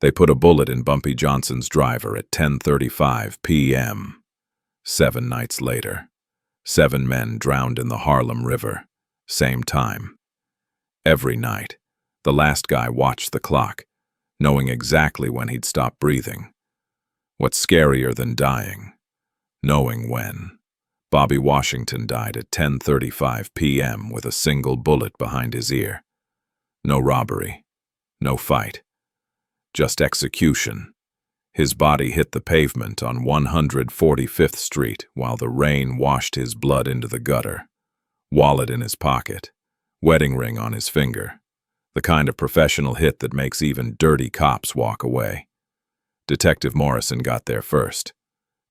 They put a bullet in Bumpy Johnson's driver at 10:35 p.m. 7 nights later. 7 men drowned in the Harlem River. Same time. Every night, the last guy watched the clock, knowing exactly when he'd stop breathing. What's scarier than dying? Knowing when. Bobby Washington died at 10:35 p.m. with a single bullet behind his ear. No robbery. No fight. Just execution. His body hit the pavement on 145th Street while the rain washed his blood into the gutter. Wallet in his pocket. Wedding ring on his finger. The kind of professional hit that makes even dirty cops walk away. Detective Morrison got there first,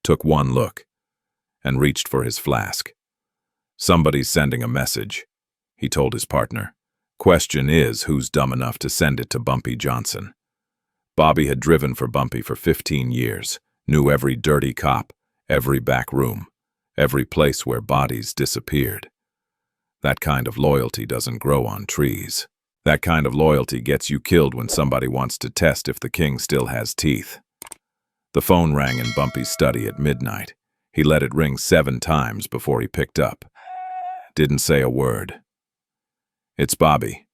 took one look, and reached for his flask. "Somebody's sending a message," he told his partner. "Question is, who's dumb enough to send it to Bumpy Johnson?" Bobby had driven for Bumpy for 15 years, knew every dirty cop, every back room, every place where bodies disappeared. That kind of loyalty doesn't grow on trees. That kind of loyalty gets you killed when somebody wants to test if the king still has teeth. The phone rang in Bumpy's study at midnight. He let it ring 7 times before he picked up. Didn't say a word. "It's Bobby."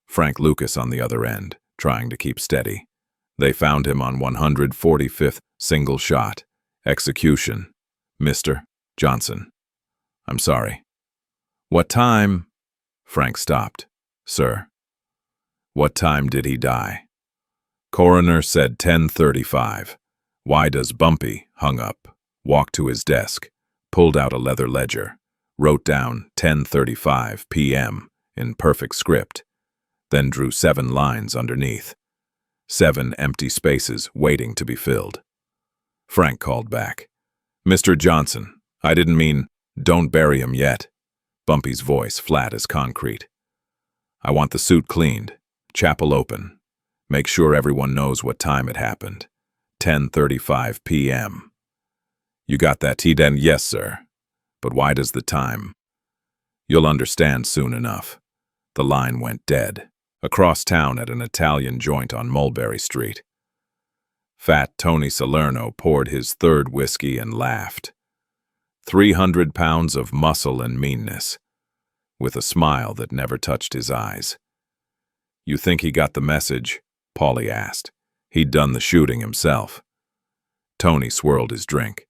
Frank Lucas on the other end, trying to keep steady. "They found him on 145th, single shot. Execution. Mr. Johnson. I'm sorry." "What time?" Frank stopped. "Sir." "What time did he die?" Coroner said 10:35. Why does Bumpy, hung up, walk to his desk, pulled out a leather ledger, wrote down 10:35 p.m. in perfect script, then drew 7 lines underneath. 7 empty spaces waiting to be filled. Frank called back. "Mr. Johnson, I didn't mean, don't bury him yet." Bumpy's voice flat as concrete. "I want the suit cleaned, chapel open. Make sure everyone knows what time it happened. 10:35 p.m. You got that, then? "Yes, sir." "But why does the time?" "You'll understand soon enough." The line went dead. Across town at an Italian joint on Mulberry Street. Fat Tony Salerno poured his 3rd whiskey and laughed. 300 pounds of muscle and meanness, with a smile that never touched his eyes. "You think he got the message?" Paulie asked. He'd done the shooting himself. Tony swirled his drink.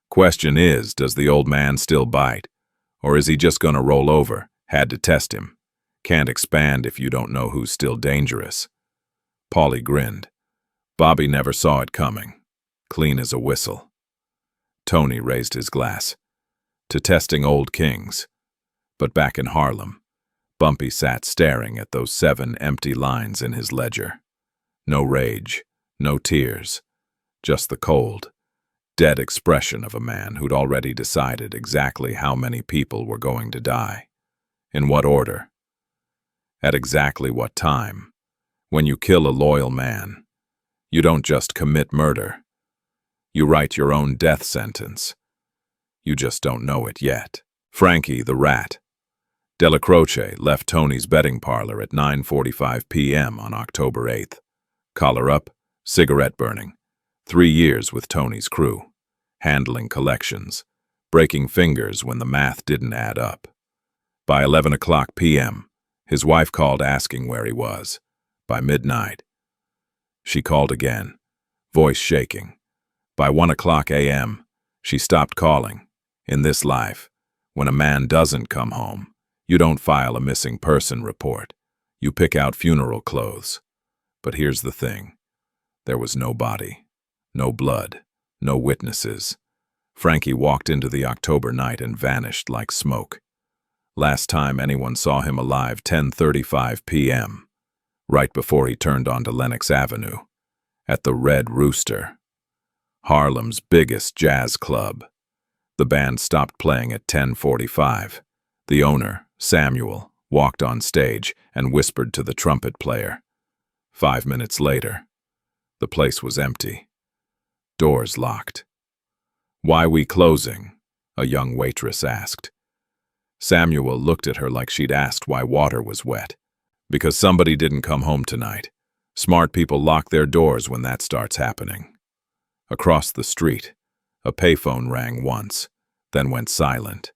"Question is, does the old man still bite? Or is he just gonna roll over? Had to test him. Can't expand if you don't know who's still dangerous." Paulie grinned. Bobby never saw it coming. Clean as a whistle. Tony raised his glass. To testing old kings. But back in Harlem, Bumpy sat staring at those 7 empty lines in his ledger. No rage, no tears, just the cold, dead expression of a man who'd already decided exactly how many people were going to die. In what order? At exactly what time? When you kill a loyal man, you don't just commit murder. You write your own death sentence. You just don't know it yet. Frankie the Rat. Della Croce left Tony's betting parlor at 9:45 p.m. on October 8th. Collar up, cigarette burning. 3 years with Tony's crew. Handling collections. Breaking fingers when the math didn't add up. By 11 o'clock p.m., his wife called asking where he was. By midnight. She called again, voice shaking. By 1 o'clock a.m., she stopped calling. In this life, when a man doesn't come home, you don't file a missing person report. You pick out funeral clothes. But here's the thing. There was no body, no blood, no witnesses. Frankie walked into the October night and vanished like smoke. Last time anyone saw him alive, 10:35 p.m., right before he turned onto Lenox Avenue, at the Red Rooster, Harlem's biggest jazz club. The band stopped playing at 10:45. The owner, Samuel, walked on stage and whispered to the trumpet player. 5 minutes later, the place was empty. Doors locked. "Why we closing?" a young waitress asked. Samuel looked at her like she'd asked why water was wet. "Because somebody didn't come home tonight. Smart people lock their doors when that starts happening. Across the street, a payphone rang once, then went silent,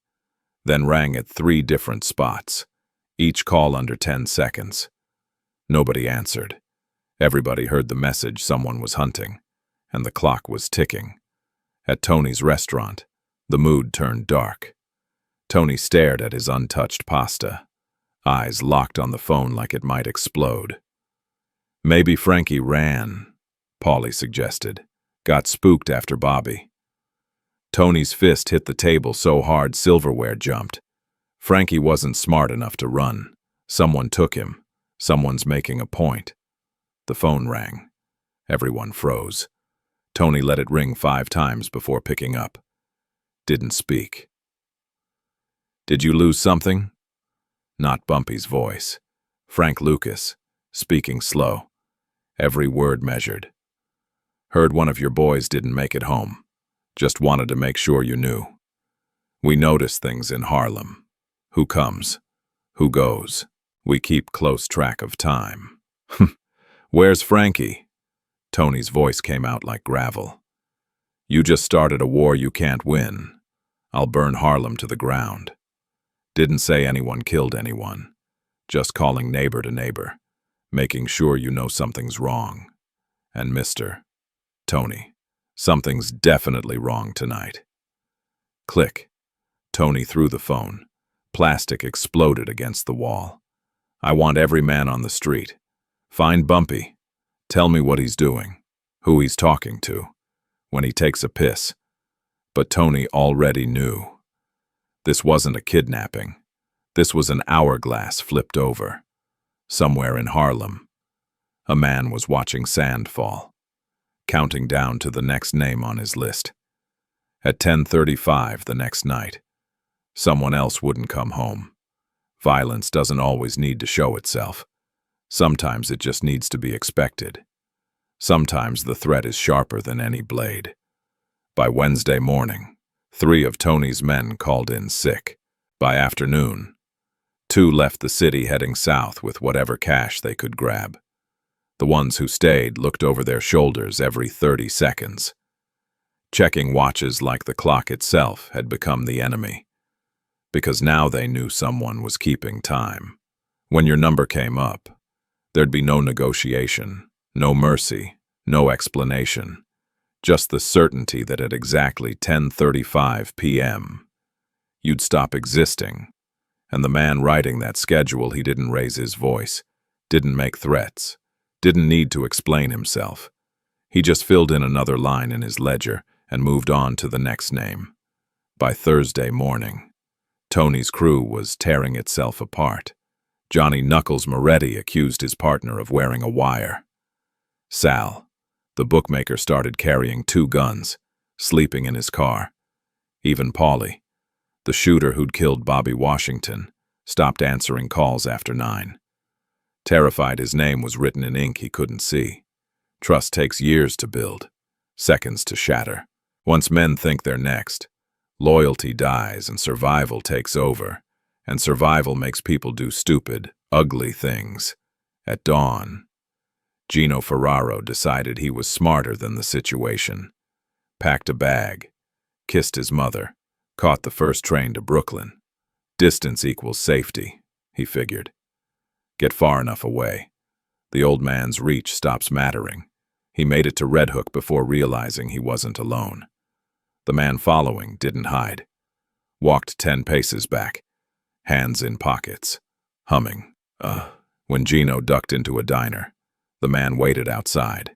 then rang at 3 different spots, each call under 10 seconds. Nobody answered. Everybody heard the message someone was hunting, and the clock was ticking. At Tony's restaurant, the mood turned dark. Tony stared at his untouched pasta, eyes locked on the phone like it might explode. Maybe Frankie ran, Paulie suggested. Got spooked after Bobby. Tony's fist hit the table so hard silverware jumped. Frankie wasn't smart enough to run. Someone took him. Someone's making a point. The phone rang. Everyone froze. Tony let it ring 5 times before picking up. Didn't speak. Did you lose something? Not Bumpy's voice. Frank Lucas, speaking slow. Every word measured. Heard one of your boys didn't make it home. Just wanted to make sure you knew. We notice things in Harlem. Who comes? Who goes? We keep close track of time. Where's Frankie? Tony's voice came out like gravel. You just started a war you can't win. I'll burn Harlem to the ground. Didn't say anyone killed anyone. Just calling neighbor to neighbor. Making sure you know something's wrong. And Mr. Tony, something's definitely wrong tonight. Click. Tony threw the phone. Plastic exploded against the wall. I want every man on the street. Find Bumpy. Tell me what he's doing, who he's talking to, when he takes a piss. But Tony already knew. This wasn't a kidnapping. This was an hourglass flipped over. Somewhere in Harlem, a man was watching sand fall, counting down to the next name on his list. At 10:35 the next night, someone else wouldn't come home. Violence doesn't always need to show itself. Sometimes it just needs to be expected. Sometimes the threat is sharper than any blade. By Wednesday morning, 3 of Tony's men called in sick. By afternoon, 2 left the city heading south with whatever cash they could grab. The ones who stayed looked over their shoulders every 30 seconds. Checking watches like the clock itself had become the enemy, because now they knew someone was keeping time. When your number came up, there'd be no negotiation, no mercy, no explanation, just the certainty that at exactly 10:35 p.m., you'd stop existing, and the man writing that schedule, he didn't raise his voice, didn't make threats, didn't need to explain himself. He just filled in another line in his ledger and moved on to the next name. By Thursday morning, Tony's crew was tearing itself apart. Johnny Knuckles Moretti accused his partner of wearing a wire. Sal, the bookmaker, started carrying 2 guns, sleeping in his car. Even Paulie, the shooter who'd killed Bobby Washington, stopped answering calls after 9. Terrified his name was written in ink he couldn't see. Trust takes years to build, seconds to shatter. Once men think they're next, loyalty dies and survival takes over, and survival makes people do stupid, ugly things. At dawn, Gino Ferraro decided he was smarter than the situation, packed a bag, kissed his mother, caught the first train to Brooklyn. Distance equals safety, he figured. Get far enough away. The old man's reach stops mattering. He made it to Red Hook before realizing he wasn't alone. The man following didn't hide. Walked 10 paces back, hands in pockets, humming. When Gino ducked into a diner, the man waited outside.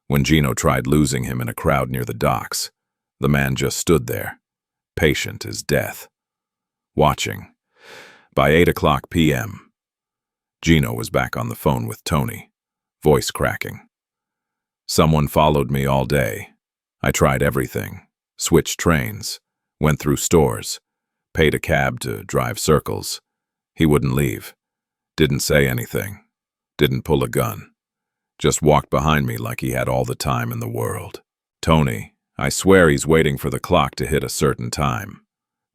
When Gino tried losing him in a crowd near the docks, the man just stood there, patient as death, watching. By 8:00 p.m., Gino was back on the phone with Tony, voice cracking. Someone followed me all day. I tried everything, switched trains, went through stores, paid a cab to drive circles. He wouldn't leave, didn't say anything, didn't pull a gun, just walked behind me like he had all the time in the world. Tony, I swear he's waiting for the clock to hit a certain time.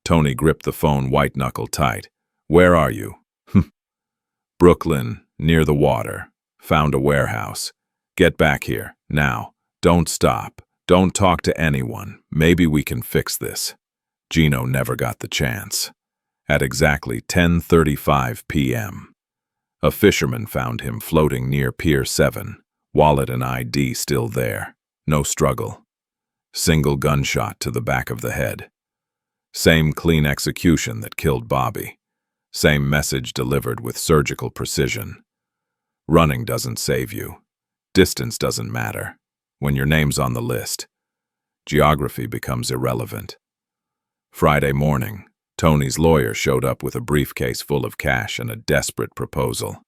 Tony gripped the phone white-knuckle tight. Where are you? Brooklyn, near the water. Found a warehouse. Get back here, now. Don't stop. Don't talk to anyone. Maybe we can fix this. Gino never got the chance. At exactly 10:35 p.m., a fisherman found him floating near Pier 7, wallet and ID still there. No struggle. Single gunshot to the back of the head. Same clean execution that killed Bobby. Same message delivered with surgical precision. Running doesn't save you. Distance doesn't matter. When your name's on the list, geography becomes irrelevant. Friday morning, Tony's lawyer showed up with a briefcase full of cash and a desperate proposal.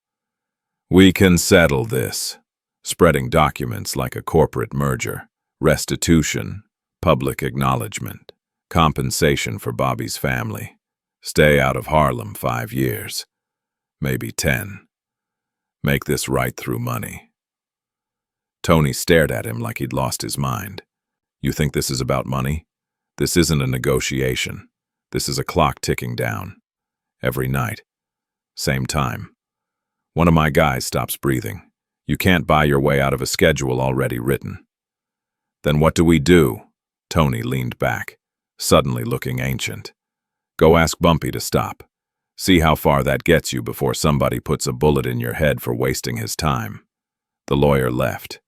We can settle this. Spreading documents like a corporate merger. Restitution, public acknowledgement, compensation for Bobby's family. Stay out of Harlem 5 years. Maybe 10. Make this right through money. Tony stared at him like he'd lost his mind. You think this is about money? This isn't a negotiation. This is a clock ticking down. Every night. Same time. One of my guys stops breathing. You can't buy your way out of a schedule already written. Then what do we do? Tony leaned back, suddenly looking ancient. Go ask Bumpy to stop. See how far that gets you before somebody puts a bullet in your head for wasting his time. The lawyer left,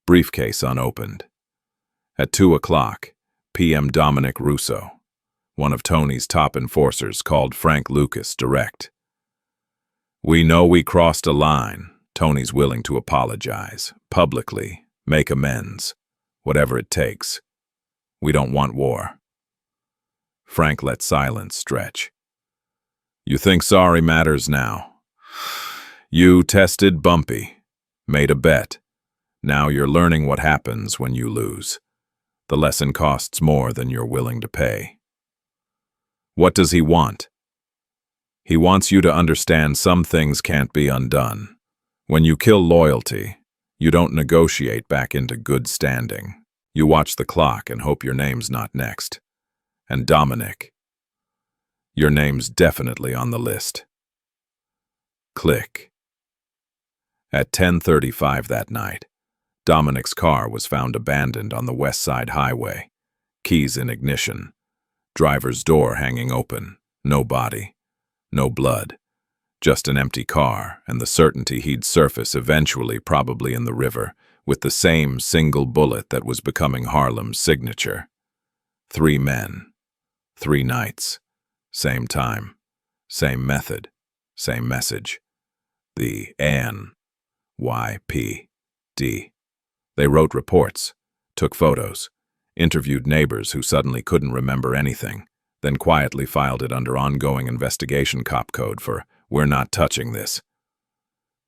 briefcase unopened. At 2:00 p.m. Dominic Russo, one of Tony's top enforcers, called Frank Lucas direct. We know we crossed a line. Tony's willing to apologize, publicly, make amends, whatever it takes. We don't want war. Frank let silence stretch. You think sorry matters now? You tested Bumpy, made a bet. Now you're learning what happens when you lose. The lesson costs more than you're willing to pay. What does he want? He wants you to understand some things can't be undone. When you kill loyalty, you don't negotiate back into good standing. You watch the clock and hope your name's not next. And Dominic, your name's definitely on the list. Click. At 10:35 that night, Dominic's car was found abandoned on the West Side Highway. Keys in ignition. Driver's door hanging open. No body. No blood. Just an empty car and the certainty he'd surface eventually, probably in the river, with the same single bullet that was becoming Harlem's signature. 3 men. 3 nights. Same time. Same method. Same message. The NYPD. They wrote reports, took photos, interviewed neighbors who suddenly couldn't remember anything, then quietly filed it under ongoing investigation cop code for "We're not touching this."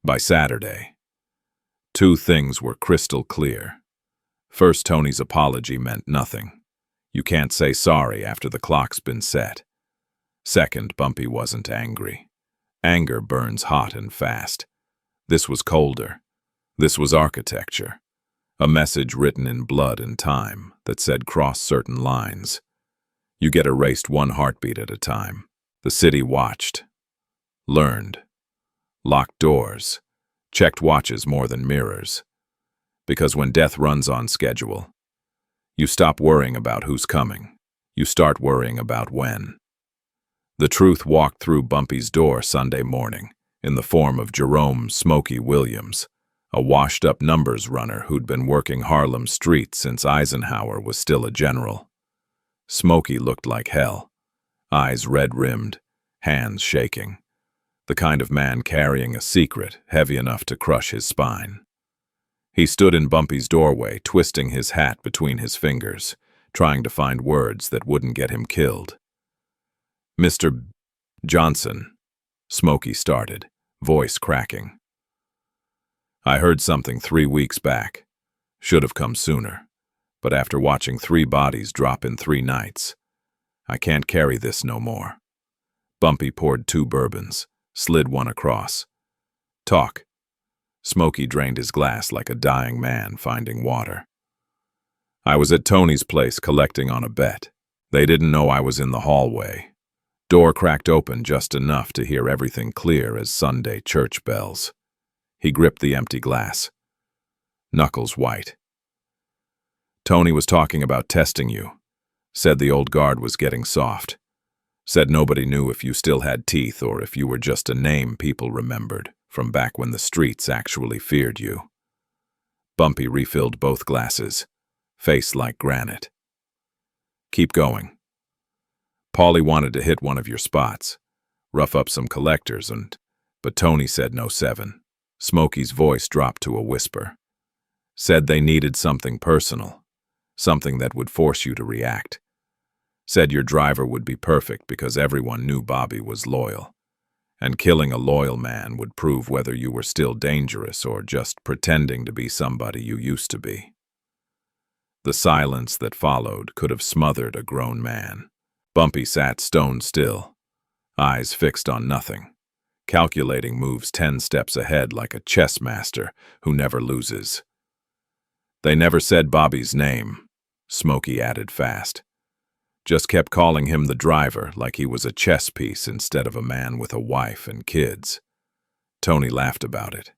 By Saturday, 2 things were crystal clear. First, Tony's apology meant nothing. You can't say sorry after the clock's been set. Second, Bumpy wasn't angry. Anger burns hot and fast. This was colder. This was architecture. A message written in blood and time that said cross certain lines. You get erased 1 heartbeat at a time. The city watched. Learned. Locked doors. Checked watches more than mirrors. Because when death runs on schedule, you stop worrying about who's coming. You start worrying about when. The truth walked through Bumpy's door Sunday morning in the form of Jerome "Smokey" Williams, a washed-up numbers runner who'd been working Harlem streets since Eisenhower was still a general. Smokey looked like hell, eyes red-rimmed, hands shaking, the kind of man carrying a secret heavy enough to crush his spine. He stood in Bumpy's doorway, twisting his hat between his fingers, trying to find words that wouldn't get him killed. "Mr. Johnson," Smokey started, voice cracking. "I heard something 3 weeks back. Should have come sooner. But after watching 3 bodies drop in 3 nights, I can't carry this no more." Bumpy poured 2 bourbons, slid one across. "Talk." Smokey drained his glass like a dying man finding water. "I was at Tony's place collecting on a bet. They didn't know I was in the hallway. Door cracked open just enough to hear everything clear as Sunday church bells. He gripped the empty glass, knuckles white. Tony was talking about testing you. Said the old guard was getting soft. Said nobody knew if you still had teeth or if you were just a name people remembered from back when the streets actually feared you. Bumpy refilled both glasses, face like granite. Keep going. Paulie wanted to hit one of your spots, rough up some collectors, but Tony said no 7. Smokey's voice dropped to a whisper. Said they needed something personal, something that would force you to react. Said your driver would be perfect because everyone knew Bobby was loyal, and killing a loyal man would prove whether you were still dangerous or just pretending to be somebody you used to be. The silence that followed could have smothered a grown man. Bumpy sat stone still, eyes fixed on nothing, calculating moves 10 steps ahead like a chess master who never loses. They never said Bobby's name, Smokey added fast. Just kept calling him the driver like he was a chess piece instead of a man with a wife and kids. Tony laughed about it.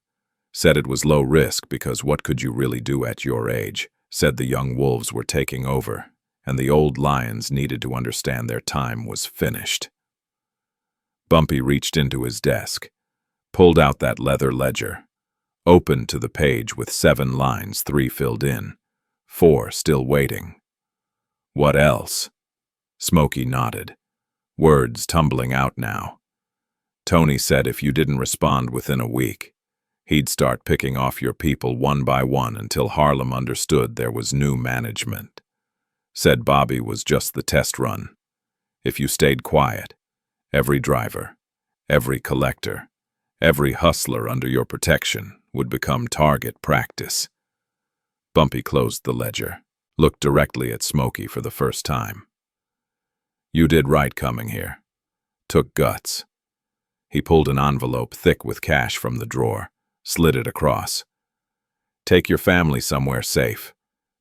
Said it was low risk because what could you really do at your age? Said the young wolves were taking over, and the old lions needed to understand their time was finished. Bumpy reached into his desk, pulled out that leather ledger, opened to the page with 7 lines, 3 filled in, 4 still waiting. What else? Smokey nodded, words tumbling out now. Tony said if you didn't respond within a week, he'd start picking off your people one by one until Harlem understood there was new management. Said Bobby was just the test run. If you stayed quiet, every driver, every collector, every hustler under your protection would become target practice. Bumpy closed the ledger, looked directly at Smokey for the first time. You did right coming here. Took guts. He pulled an envelope thick with cash from the drawer, slid it across. Take your family somewhere safe.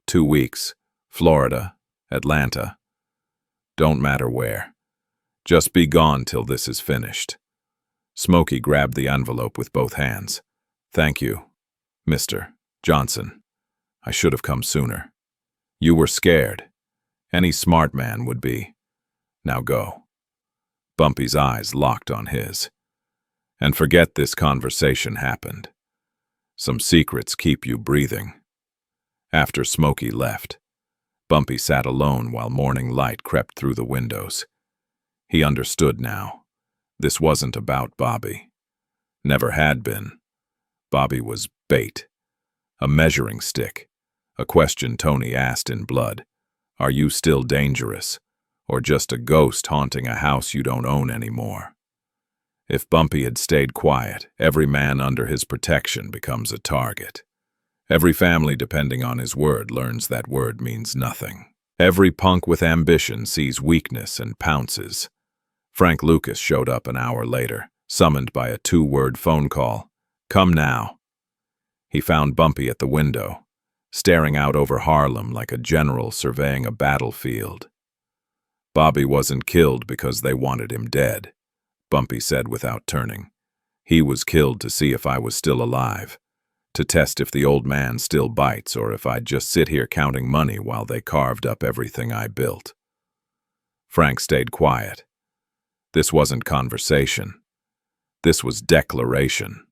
2 weeks. Florida, Atlanta. Don't matter where. Just be gone till this is finished. Smokey grabbed the envelope with both hands. Thank you, Mr. Johnson. I should have come sooner. You were scared. Any smart man would be. Now go. Bumpy's eyes locked on his. And forget this conversation happened. Some secrets keep you breathing. After Smokey left, Bumpy sat alone while morning light crept through the windows. He understood now. This wasn't about Bobby. Never had been. Bobby was bait. A measuring stick. A question Tony asked in blood. Are you still dangerous? Or just a ghost haunting a house you don't own anymore? If Bumpy had stayed quiet, every man under his protection becomes a target. Every family depending on his word learns that word means nothing. Every punk with ambition sees weakness and pounces. Frank Lucas showed up an hour later, summoned by a 2-word phone call. Come now. He found Bumpy at the window, staring out over Harlem like a general surveying a battlefield. Bobby wasn't killed because they wanted him dead, Bumpy said without turning. He was killed to see if I was still alive, to test if the old man still bites or if I'd just sit here counting money while they carved up everything I built. Frank stayed quiet. This wasn't conversation. This was declaration.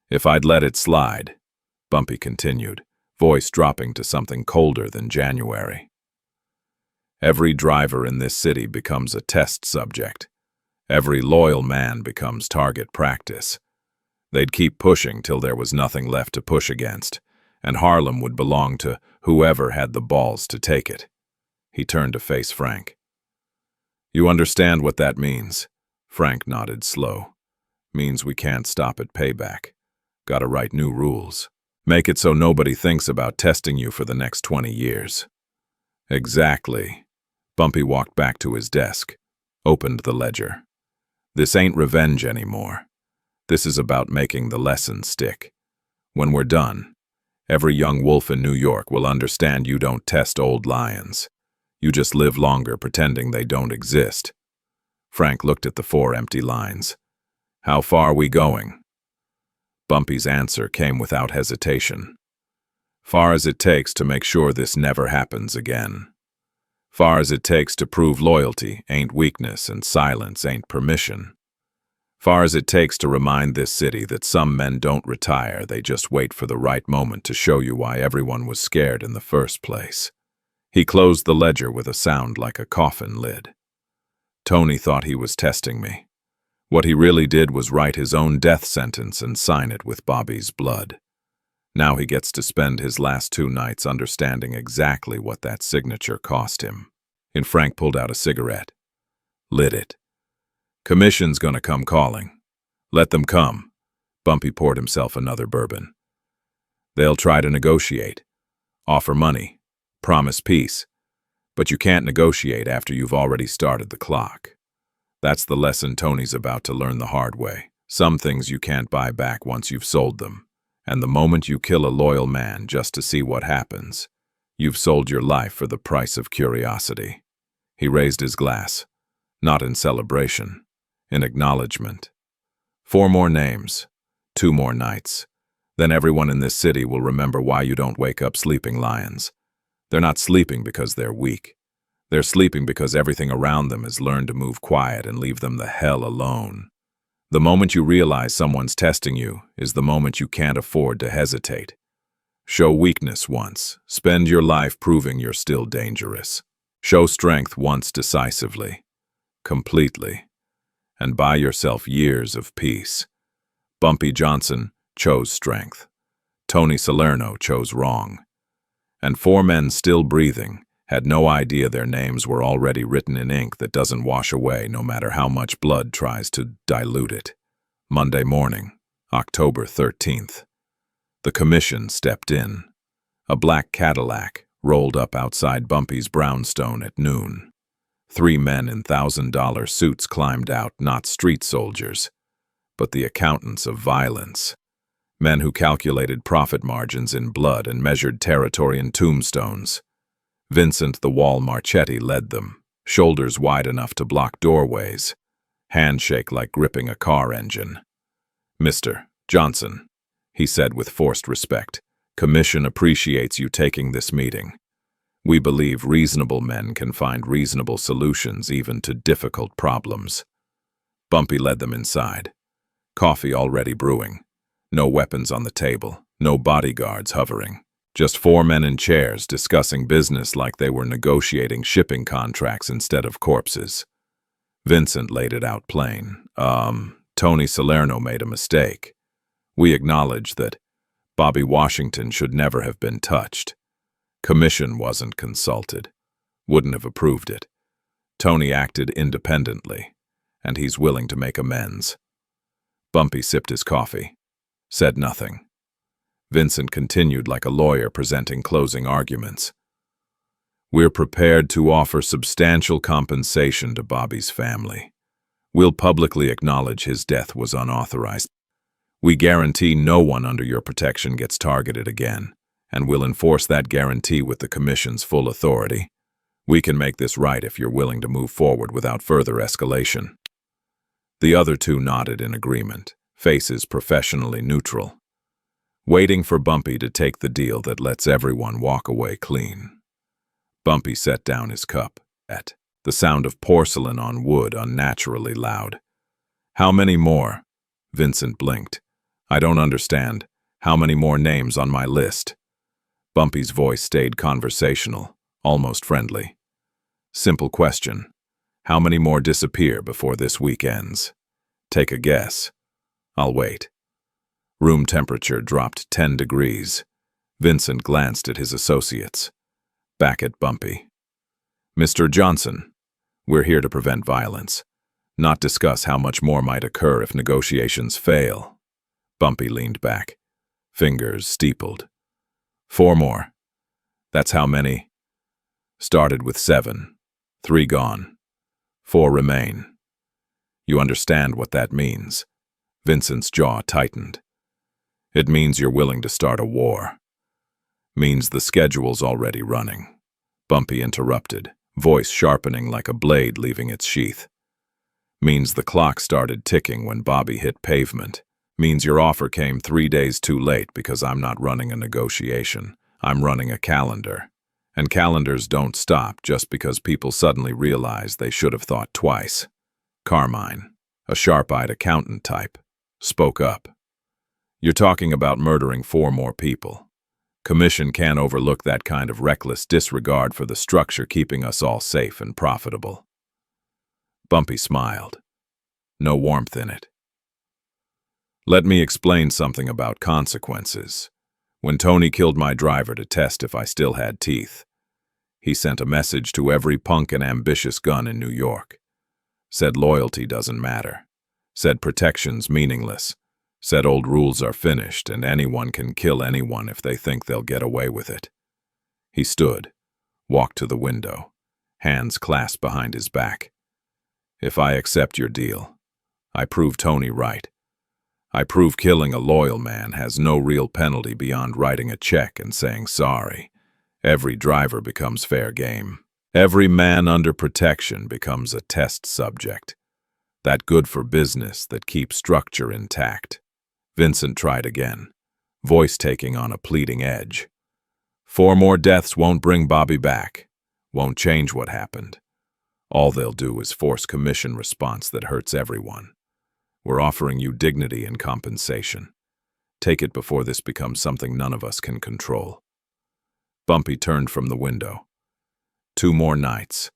If I'd let it slide, Bumpy continued, voice dropping to something colder than January. Every driver in this city becomes a test subject. Every loyal man becomes target practice. They'd keep pushing till there was nothing left to push against, and Harlem would belong to whoever had the balls to take it. He turned to face Frank. You understand what that means? Frank nodded slow. Means we can't stop at payback. Gotta write new rules. Make it so nobody thinks about testing you for the next 20 years. Exactly. Bumpy walked back to his desk, opened the ledger. This ain't revenge anymore. This is about making the lesson stick. When we're done, every young wolf in New York will understand you don't test old lions. You just live longer pretending they don't exist. Frank looked at the 4 empty lines. How far are we going? Bumpy's answer came without hesitation. Far as it takes to make sure this never happens again. Far as it takes to prove loyalty ain't weakness and silence ain't permission. Far as it takes to remind this city that some men don't retire, they just wait for the right moment to show you why everyone was scared in the first place. He closed the ledger with a sound like a coffin lid. Tony thought he was testing me. What he really did was write his own death sentence and sign it with Bobby's blood. Now he gets to spend his last 2 nights understanding exactly what that signature cost him. And Frank pulled out a cigarette. Lit it. Commission's gonna come calling. Let them come. Bumpy poured himself another bourbon. They'll try to negotiate. Offer money. Promise peace. But you can't negotiate after you've already started the clock. That's the lesson Tony's about to learn the hard way. Some things you can't buy back once you've sold them. And the moment you kill a loyal man just to see what happens, you've sold your life for the price of curiosity. He raised his glass, not in celebration, in acknowledgement. 4 more names, 2 more nights. Then everyone in this city will remember why you don't wake up sleeping lions. They're not sleeping because they're weak. They're sleeping because everything around them has learned to move quiet and leave them the hell alone. The moment you realize someone's testing you is the moment you can't afford to hesitate. Show weakness once. Spend your life proving you're still dangerous. Show strength once decisively, completely, and buy yourself years of peace. Bumpy Johnson chose strength. Tony Salerno chose wrong. And 4 men still breathing had no idea their names were already written in ink that doesn't wash away no matter how much blood tries to dilute it. Monday morning, October 13th. The commission stepped in. A black Cadillac rolled up outside Bumpy's brownstone at noon. 3 men in $1,000 suits climbed out, not street soldiers, but the accountants of violence. Men who calculated profit margins in blood and measured territory in tombstones. Vincent the Wall Marchetti led them, shoulders wide enough to block doorways, handshake like gripping a car engine. "Mr. Johnson," he said with forced respect, "Commission appreciates you taking this meeting. We believe reasonable men can find reasonable solutions even to difficult problems." Bumpy led them inside. Coffee already brewing. No weapons on the table, no bodyguards hovering. Just 4 men in chairs discussing business like they were negotiating shipping contracts instead of corpses. Vincent laid it out plain. Tony Salerno made a mistake. We acknowledge that Bobby Washington should never have been touched. Commission wasn't consulted. Wouldn't have approved it. Tony acted independently, and he's willing to make amends. Bumpy sipped his coffee. Said nothing. Vincent continued like a lawyer presenting closing arguments. "We're prepared to offer substantial compensation to Bobby's family. We'll publicly acknowledge his death was unauthorized. We guarantee no one under your protection gets targeted again, and we'll enforce that guarantee with the Commission's full authority. We can make this right if you're willing to move forward without further escalation." The other 2 nodded in agreement, faces professionally neutral, waiting for Bumpy to take the deal that lets everyone walk away clean. Bumpy set down his cup, the sound of porcelain on wood unnaturally loud. "How many more?" Vincent blinked. "I don't understand. How many more names on my list?" Bumpy's voice stayed conversational, almost friendly. "Simple question. How many more disappear before this week ends? Take a guess. I'll wait." Room temperature dropped 10 degrees. Vincent glanced at his associates. Back at Bumpy. "Mr. Johnson, we're here to prevent violence, not discuss how much more might occur if negotiations fail." Bumpy leaned back, fingers steepled. 4 more. That's how many? Started with 7. 3 gone. 4 remain. You understand what that means? Vincent's jaw tightened. It means you're willing to start a war. Means the schedule's already running. Bumpy interrupted, voice sharpening like a blade leaving its sheath. Means the clock started ticking when Bobby hit pavement. Means your offer came 3 days too late because I'm not running a negotiation. I'm running a calendar. And calendars don't stop just because people suddenly realize they should have thought twice. Carmine, a sharp-eyed accountant type, spoke up. You're talking about murdering 4 more people. Commission can't overlook that kind of reckless disregard for the structure keeping us all safe and profitable. Bumpy smiled. No warmth in it. Let me explain something about consequences. When Tony killed my driver to test if I still had teeth, he sent a message to every punk and ambitious gun in New York. Said loyalty doesn't matter. Said protection's meaningless. Said old rules are finished and anyone can kill anyone if they think they'll get away with it. He stood, walked to the window, hands clasped behind his back. If I accept your deal, I prove Tony right. I prove killing a loyal man has no real penalty beyond writing a check and saying sorry. Every driver becomes fair game. Every man under protection becomes a test subject. That good for business that keeps structure intact. Vincent tried again, voice taking on a pleading edge. 4 more deaths won't bring Bobby back, won't change what happened. All they'll do is force commission response that hurts everyone. We're offering you dignity and compensation. Take it before this becomes something none of us can control. Bumpy turned from the window. 2 more nights.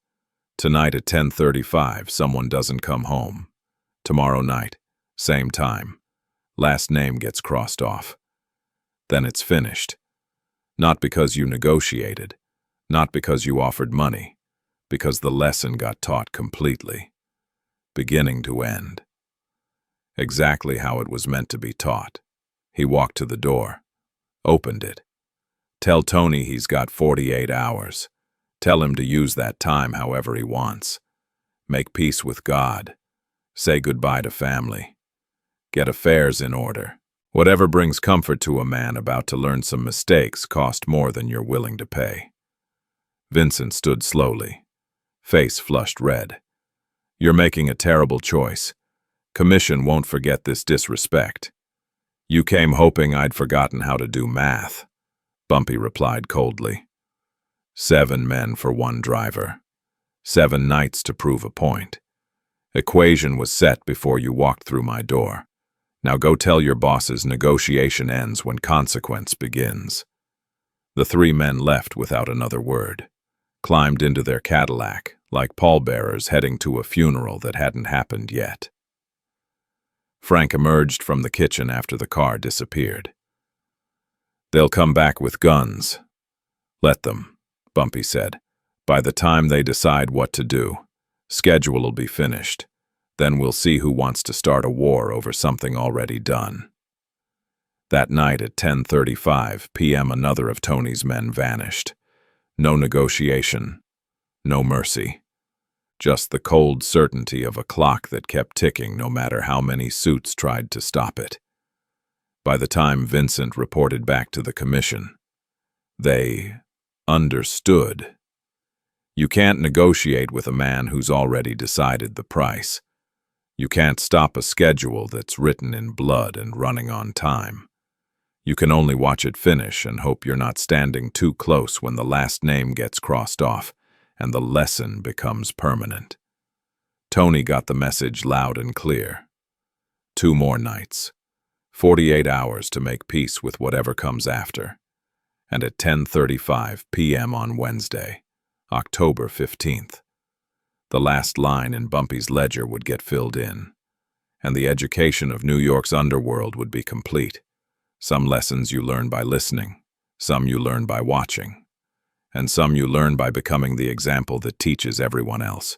Tonight at 10:35, someone doesn't come home. Tomorrow night, same time. Last name gets crossed off. Then it's finished. Not because you negotiated, not because you offered money, because the lesson got taught completely. Beginning to end. Exactly how it was meant to be taught. He walked to the door, opened it. Tell Tony he's got 48 hours. Tell him to use that time however he wants. Make peace with God. Say goodbye to family. Get affairs in order. Whatever brings comfort to a man about to learn some mistakes cost more than you're willing to pay. Vincent stood slowly, face flushed red. You're making a terrible choice. Commission won't forget this disrespect. You came hoping I'd forgotten how to do math, Bumpy replied coldly. 7 men for 1 driver. 7 nights to prove a point. Equation was set before you walked through my door. Now go tell your bosses negotiation ends when consequence begins. The 3 men left without another word, climbed into their Cadillac like pallbearers heading to a funeral that hadn't happened yet. Frank emerged from the kitchen after the car disappeared. They'll come back with guns. Let them, Bumpy said. By the time they decide what to do, schedule'll be finished. Then we'll see who wants to start a war over something already done. That night at 10:35 p.m. another of Tony's men vanished. No negotiation, no mercy. Just the cold certainty of a clock that kept ticking no matter how many suits tried to stop it. By the time Vincent reported back to the commission, they understood. You can't negotiate with a man who's already decided the price. You can't stop a schedule that's written in blood and running on time. You can only watch it finish and hope you're not standing too close when the last name gets crossed off and the lesson becomes permanent. Tony got the message loud and clear. 2 more nights. 48 hours to make peace with whatever comes after. And at 10:35 p.m. on Wednesday, October 15th, the last line in Bumpy's ledger would get filled in, and the education of New York's underworld would be complete. Some lessons you learn by listening, some you learn by watching, and some you learn by becoming the example that teaches everyone else.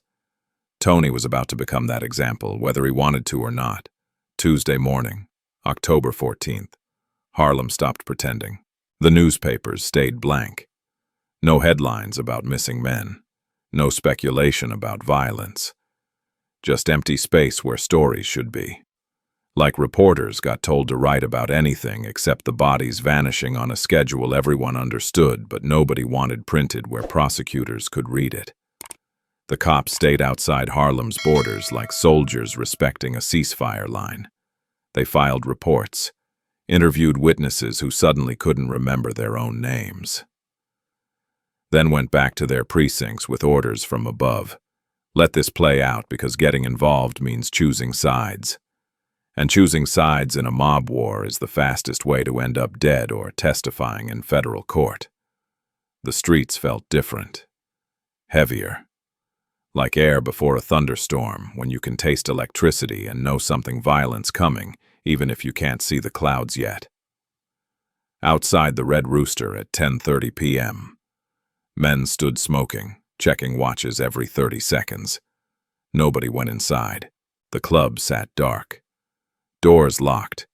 Tony was about to become that example, whether he wanted to or not. Tuesday morning, October 14th. Harlem stopped pretending. The newspapers stayed blank. No headlines about missing men. No speculation about violence. Just empty space where stories should be. Like reporters got told to write about anything except the bodies vanishing on a schedule everyone understood, but nobody wanted printed where prosecutors could read it. The cops stayed outside Harlem's borders like soldiers respecting a ceasefire line. They filed reports, interviewed witnesses who suddenly couldn't remember their own names. Then went back to their precincts with orders from above. Let this play out because getting involved means choosing sides. And choosing sides in a mob war is the fastest way to end up dead or testifying in federal court. The streets felt different, heavier, like air before a thunderstorm when you can taste electricity and know something violent's coming, even if you can't see the clouds yet. Outside the Red Rooster at 10:30 p.m., men stood smoking, checking watches every 30 seconds. Nobody went inside. The club sat dark. Doors locked.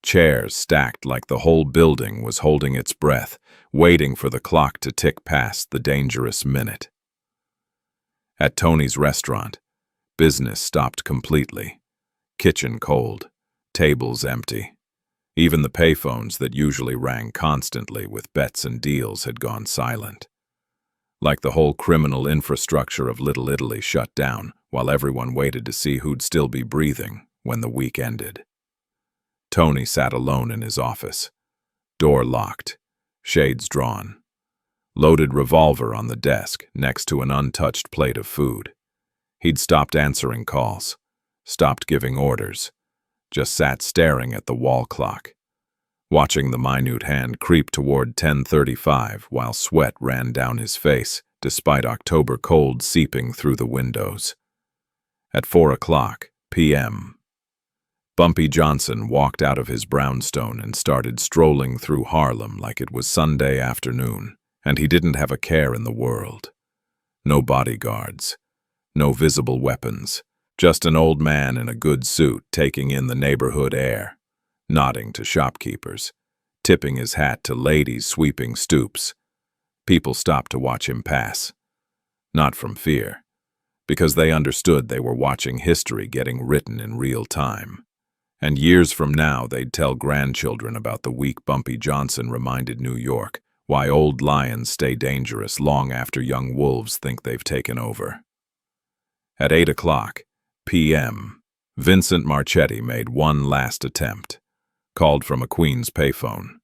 Chairs stacked like the whole building was holding its breath, waiting for the clock to tick past the dangerous minute. At Tony's restaurant, business stopped completely. Kitchen cold, tables empty. Even the payphones that usually rang constantly with bets and deals had gone silent. Like the whole criminal infrastructure of Little Italy shut down while everyone waited to see who'd still be breathing when the week ended. Tony sat alone in his office. Door locked, shades drawn. Loaded revolver on the desk next to an untouched plate of food. He'd stopped answering calls, stopped giving orders, just sat staring at the wall clock, watching the minute hand creep toward 10:35 while sweat ran down his face despite October cold seeping through the windows. At 4:00 p.m., Bumpy Johnson walked out of his brownstone and started strolling through Harlem like it was Sunday afternoon, and he didn't have a care in the world. No bodyguards, no visible weapons, just an old man in a good suit taking in the neighborhood air, nodding to shopkeepers, tipping his hat to ladies sweeping stoops. People stopped to watch him pass. Not from fear, because they understood they were watching history getting written in real time. And years from now, they'd tell grandchildren about the week Bumpy Johnson reminded New York why old lions stay dangerous long after young wolves think they've taken over. At 8:00 p.m., Vincent Marchetti made one last attempt, called from a Queens payphone,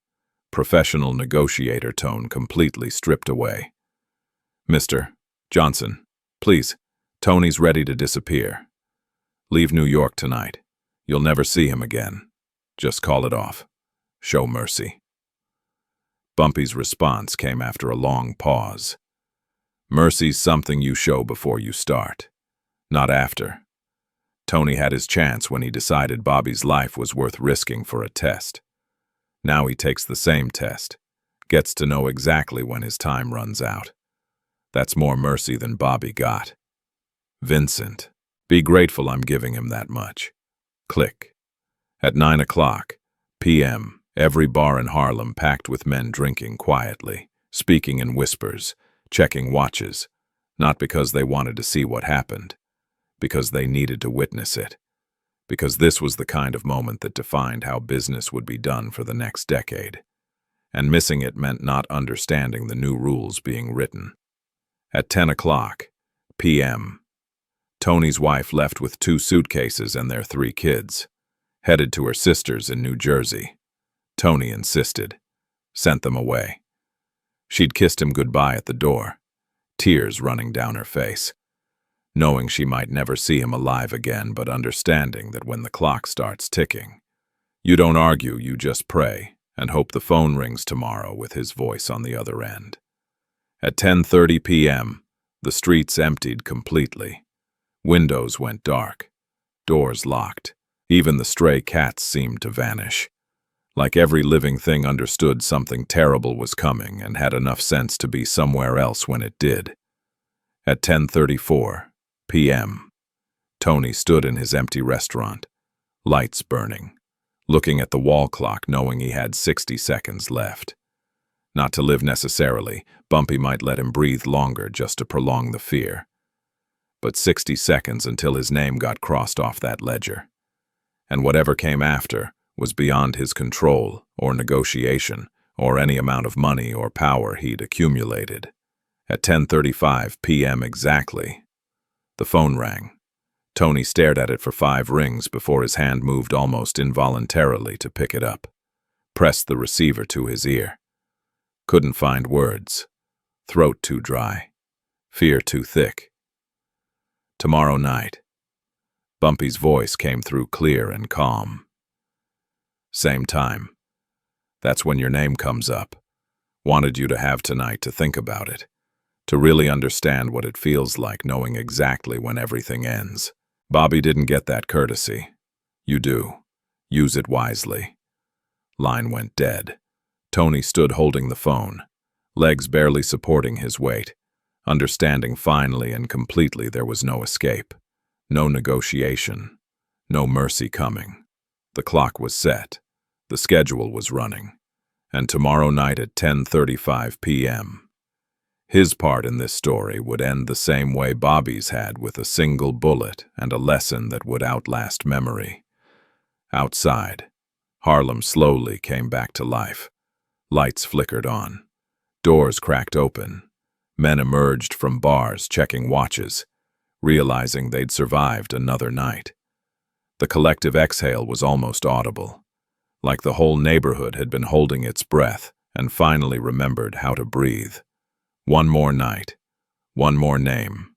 professional negotiator tone completely stripped away. "Mr. Johnson, please, Tony's ready to disappear. Leave New York tonight. You'll never see him again. Just call it off. Show mercy." Bumpy's response came after a long pause. "Mercy's something you show before you start, not after." Tony had his chance when he decided Bobby's life was worth risking for a test. Now he takes the same test, gets to know exactly when his time runs out. That's more mercy than Bobby got. "Vincent, be grateful I'm giving him that much." Click. At 9:00 p.m., every bar in Harlem packed with men drinking quietly, speaking in whispers, checking watches, not because they wanted to see what happened, because they needed to witness it, because this was the kind of moment that defined how business would be done for the next decade, and missing it meant not understanding the new rules being written. At 10:00 p.m., Tony's wife left with 2 suitcases and their 3 kids, headed to her sister's in New Jersey. Tony insisted, sent them away. She'd kissed him goodbye at the door, tears running down her face, knowing she might never see him alive again, but understanding that when the clock starts ticking, you don't argue, you just pray and hope the phone rings tomorrow with his voice on the other end. At 10:30 p.m., the streets emptied completely. Windows went dark, doors locked. Even the stray cats seemed to vanish. Like every living thing understood something terrible was coming and had enough sense to be somewhere else when it did. At 10:34 p.m., Tony stood in his empty restaurant, lights burning, looking at the wall clock knowing he had 60 seconds left. Not to live necessarily, Bumpy might let him breathe longer just to prolong the fear. But 60 seconds until his name got crossed off that ledger. And whatever came after was beyond his control or negotiation or any amount of money or power he'd accumulated. At 10:35 p.m. exactly, the phone rang. Tony stared at it for 5 rings before his hand moved almost involuntarily to pick it up. Pressed the receiver to his ear. Couldn't find words. Throat too dry. Fear too thick. Tomorrow night. Bumpy's voice came through clear and calm. Same time. That's when your name comes up. Wanted you to have tonight to think about it. To really understand what it feels like knowing exactly when everything ends. Bobby didn't get that courtesy. You do. Use it wisely. Line went dead. Tony stood holding the phone, legs barely supporting his weight, understanding finally and completely there was no escape, no negotiation, no mercy coming. The clock was set. The schedule was running. And tomorrow night at 10:35 p.m. His part in this story would end the same way Bobby's had, with a single bullet and a lesson that would outlast memory. Outside, Harlem slowly came back to life. Lights flickered on. Doors cracked open. Men emerged from bars checking watches, realizing they'd survived another night. The collective exhale was almost audible, like the whole neighborhood had been holding its breath and finally remembered how to breathe. One more night, one more name,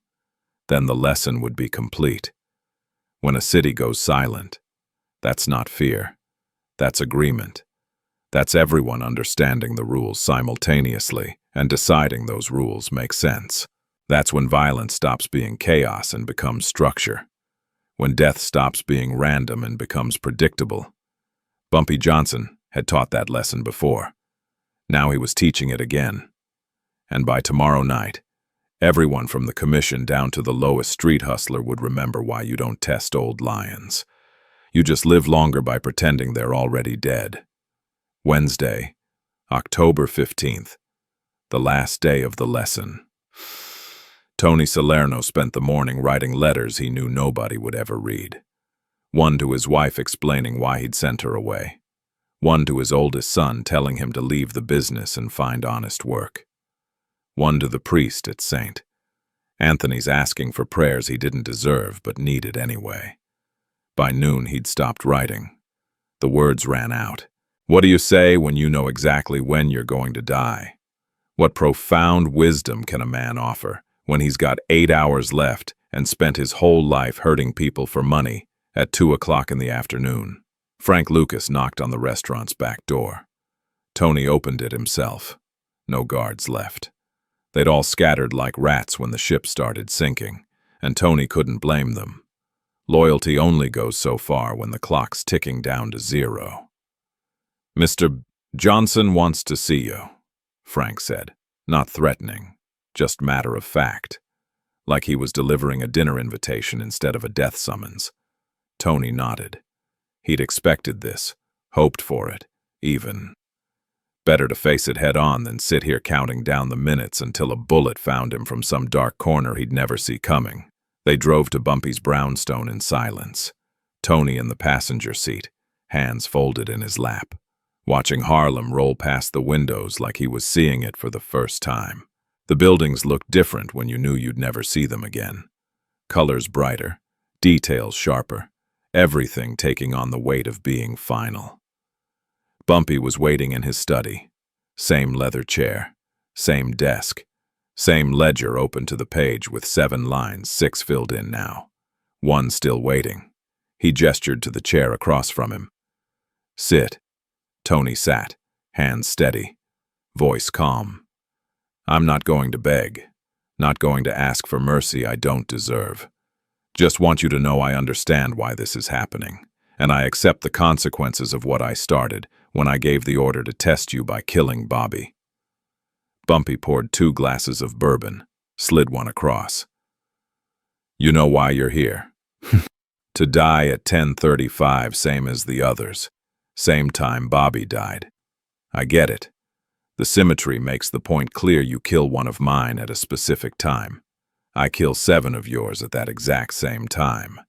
then the lesson would be complete. When a city goes silent, that's not fear, that's agreement. That's everyone understanding the rules simultaneously and deciding those rules make sense. That's when violence stops being chaos and becomes structure. When death stops being random and becomes predictable. Bumpy Johnson had taught that lesson before. Now he was teaching it again. And by tomorrow night, everyone from the commission down to the lowest street hustler would remember why you don't test old lions. You just live longer by pretending they're already dead. Wednesday, October 15th, the last day of the lesson. Tony Salerno spent the morning writing letters he knew nobody would ever read. One to his wife explaining why he'd sent her away. One to his oldest son telling him to leave the business and find honest work. One to the priest at St. Anthony's asking for prayers he didn't deserve but needed anyway. By noon he'd stopped writing. The words ran out. What do you say when you know exactly when you're going to die? What profound wisdom can a man offer when he's got 8 hours left and spent his whole life hurting people for money at 2 o'clock in the afternoon? Frank Lucas knocked on the restaurant's back door. Tony opened it himself. No guards left. They'd all scattered like rats when the ship started sinking, and Tony couldn't blame them. Loyalty only goes so far when the clock's ticking down to 0. Mr. Johnson wants to see you, Frank said, not threatening, just matter of fact, like he was delivering a dinner invitation instead of a death summons. Tony nodded. He'd expected this, hoped for it, even. Better to face it head on than sit here counting down the minutes until a bullet found him from some dark corner he'd never see coming. They drove to Bumpy's brownstone in silence. Tony in the passenger seat, hands folded in his lap, watching Harlem roll past the windows like he was seeing it for the first time. The buildings looked different when you knew you'd never see them again. Colors brighter, details sharper, everything taking on the weight of being final. Bumpy was waiting in his study. Same leather chair, same desk, same ledger open to the page with 7 lines, 6 filled in now. 1 still waiting. He gestured to the chair across from him. Sit. Tony sat, hands steady, voice calm. I'm not going to beg, not going to ask for mercy I don't deserve. Just want you to know I understand why this is happening, and I accept the consequences of what I started when I gave the order to test you by killing Bobby. Bumpy poured 2 glasses of bourbon, slid one across. You know why you're here. To die at 10:35, same as the others. Same time Bobby died. I get it. The symmetry makes the point clear you kill one of mine at a specific time. I kill 7 of yours at that exact same time.